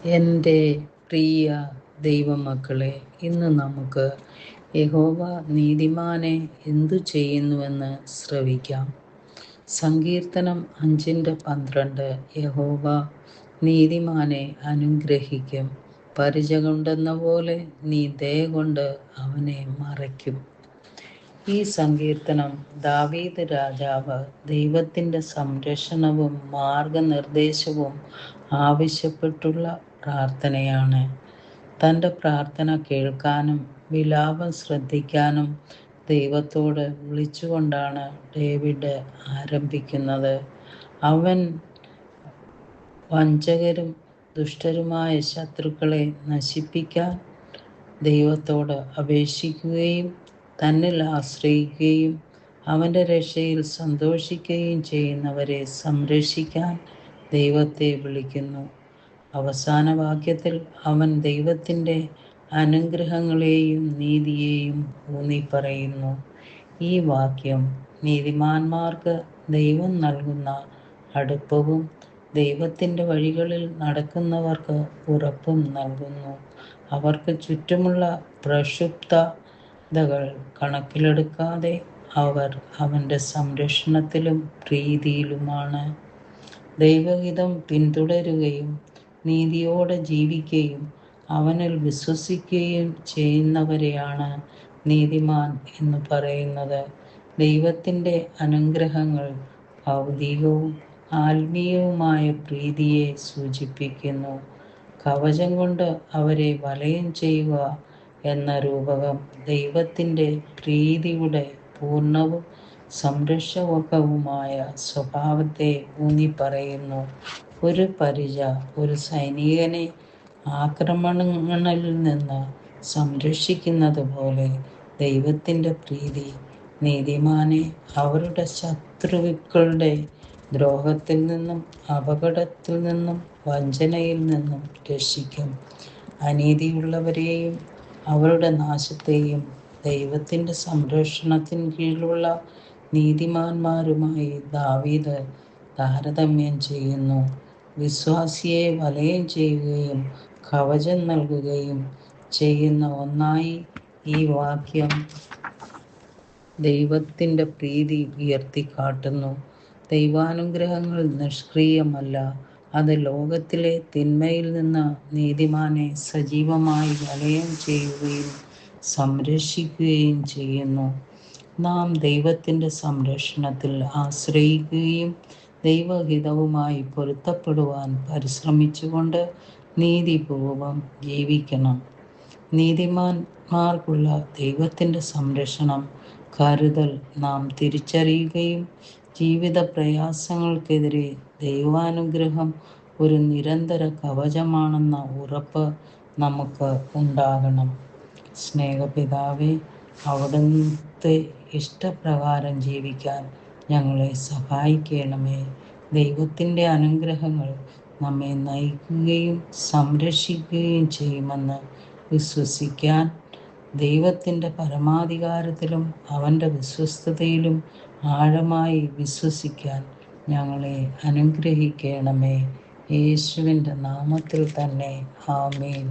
എൻ്റെ പ്രിയ ദൈവമക്കളെ, ഇന്ന് നമുക്ക് യഹോവ നീതിമാനെ എന്തു ചെയ്യുന്നുവെന്ന് ശ്രവിക്കാം. സങ്കീർത്തനം 5:12. യഹോവ നീതിമാനെ അനുഗ്രഹിക്കും, പരിച കൊണ്ടെന്ന പോലെ നീ ദയ കൊണ്ട് അവനെ മറയ്ക്കും. ഈ സങ്കീർത്തനം ദാവീദ് രാജാവ് ദൈവത്തിൻ്റെ സംരക്ഷണവും മാർഗനിർദ്ദേശവും ആവശ്യപ്പെട്ടുള്ള പ്രാർത്ഥനയാണ്. തൻ്റെ പ്രാർത്ഥന കേൾക്കാനും വിലാപം ശ്രദ്ധിക്കാനും ദൈവത്തോട് വിളിച്ചുകൊണ്ടാണ് ഡേവിഡ് ആരംഭിക്കുന്നത്. അവൻ വഞ്ചകരും ദുഷ്ടരുമായ ശത്രുക്കളെ നശിപ്പിക്കാൻ ദൈവത്തോട് അപേക്ഷിക്കുകയും തന്നിൽ ആശ്രയിക്കുകയും അവൻ്റെ രക്ഷയിൽ സന്തോഷിക്കുകയും ചെയ്യുന്നവരെ സംരക്ഷിക്കാൻ ദൈവത്തെ വിളിക്കുന്നു. അവസാന വാക്യത്തിൽ അവൻ ദൈവത്തിൻ്റെ അനുഗ്രഹങ്ങളെയും നീതിയെയും ഊന്നിപ്പറയുന്നു. ഈ വാക്യം നീതിമാന്മാർക്ക് ദൈവം നൽകുന്ന അടുപ്പവും ദൈവത്തിൻ്റെ വഴികളിൽ നടക്കുന്നവർക്ക് ഉറപ്പും നൽകുന്നു. അവർക്ക് ചുറ്റുമുള്ള പ്രക്ഷുബ്ധതകൾ കണക്കിലെടുക്കാതെ അവർ അവൻ്റെ സംരക്ഷണത്തിലും പ്രീതിയിലുമാണ്. ദൈവഹിതം പിന്തുടരുകയും നീതിയോടെ ജീവിക്കുകയും അവനിൽ വിശ്വസിക്കുകയും ചെയ്യുന്നവരെയാണ് നീതിമാൻ എന്ന് പറയുന്നത്. ദൈവത്തിൻ്റെ അനുഗ്രഹങ്ങൾ ഭൗതികവും ആത്മീയവുമായ പ്രീതിയെ സൂചിപ്പിക്കുന്നു. കവചം കൊണ്ട് അവരെ വലയം ചെയ്യുക എന്ന രൂപകം ദൈവത്തിൻ്റെ പ്രീതിയുടെ പൂർണ്ണവും സംരക്ഷകവുമായ സ്വഭാവത്തെ ഊന്നിപ്പറയുന്നു. ഒരു പരിച ഒരു സൈനികനെ ആക്രമണങ്ങളിൽ നിന്ന് സംരക്ഷിക്കുന്നത് പോലെ ദൈവത്തിൻ്റെ പ്രീതി നീതിമാനെ അവരുടെ ശത്രുക്കളുടെ ദ്രോഹത്തിൽ നിന്നും അപകടത്തിൽ നിന്നും വഞ്ചനയിൽ നിന്നും രക്ഷിക്കും. അനീതിയുള്ളവരെയും അവരുടെ നാശത്തെയും ദൈവത്തിൻ്റെ സംരക്ഷണത്തിന് കീഴിലുള്ള നീതിമാന്മാരുമായി ദാവീദ് താരതമ്യം ചെയ്യുന്നു. വിശ്വാസിയെ വലയം ചെയ്യുകയും കവചം നൽകുകയും ചെയ്യുന്ന ഒന്നായി ഈ വാക്യം ദൈവത്തിൻ്റെ പ്രീതി ഉയർത്തിക്കാട്ടുന്നു. ദൈവാനുഗ്രഹങ്ങൾ നിഷ്ക്രിയമല്ല, അത് ലോകത്തിലെ തിന്മയിൽ നിന്ന് നീതിമാനെ സജീവമായി വലയം ചെയ്യുകയും സംരക്ഷിക്കുകയും ചെയ്യുന്നു. നാം ദൈവത്തിൻ്റെ സംരക്ഷണത്തിൽ ആശ്രയിക്കുകയും ദൈവഹിതവുമായി പൊരുത്തപ്പെടുവാൻ പരിശ്രമിച്ചുകൊണ്ട് നീതിപൂർവം ജീവിക്കണം. നീതിമാന്മാർക്കുള്ള ദൈവത്തിൻ്റെ സംരക്ഷണം, കരുതൽ നാം തിരിച്ചറിയുകയും ജീവിത പ്രയാസങ്ങൾക്കെതിരെ ദൈവാനുഗ്രഹം ഒരു നിരന്തര കവചമാണെന്ന ഉറപ്പ് നമുക്ക് ഉണ്ടാകണം. സ്നേഹപിതാവേ, അവിടുത്തെ ഇഷ്ടപ്രകാരം ജീവിക്കാൻ ഞങ്ങളെ സഹായിക്കണമേ. ദൈവത്തിൻ്റെ അനുഗ്രഹങ്ങൾ നമ്മെ നയിക്കുകയും സംരക്ഷിക്കുകയും ചെയ്യുമെന്ന് വിശ്വസിക്കാൻ, ദൈവത്തിൻ്റെ പരമാധികാരത്തിലും അവൻ്റെ വിശ്വസ്തതയിലും ആഴമായി വിശ്വസിക്കാൻ ഞങ്ങളെ അനുഗ്രഹിക്കണമേ. യേശുവിൻ്റെ നാമത്തിൽ തന്നെ. ആമേൻ.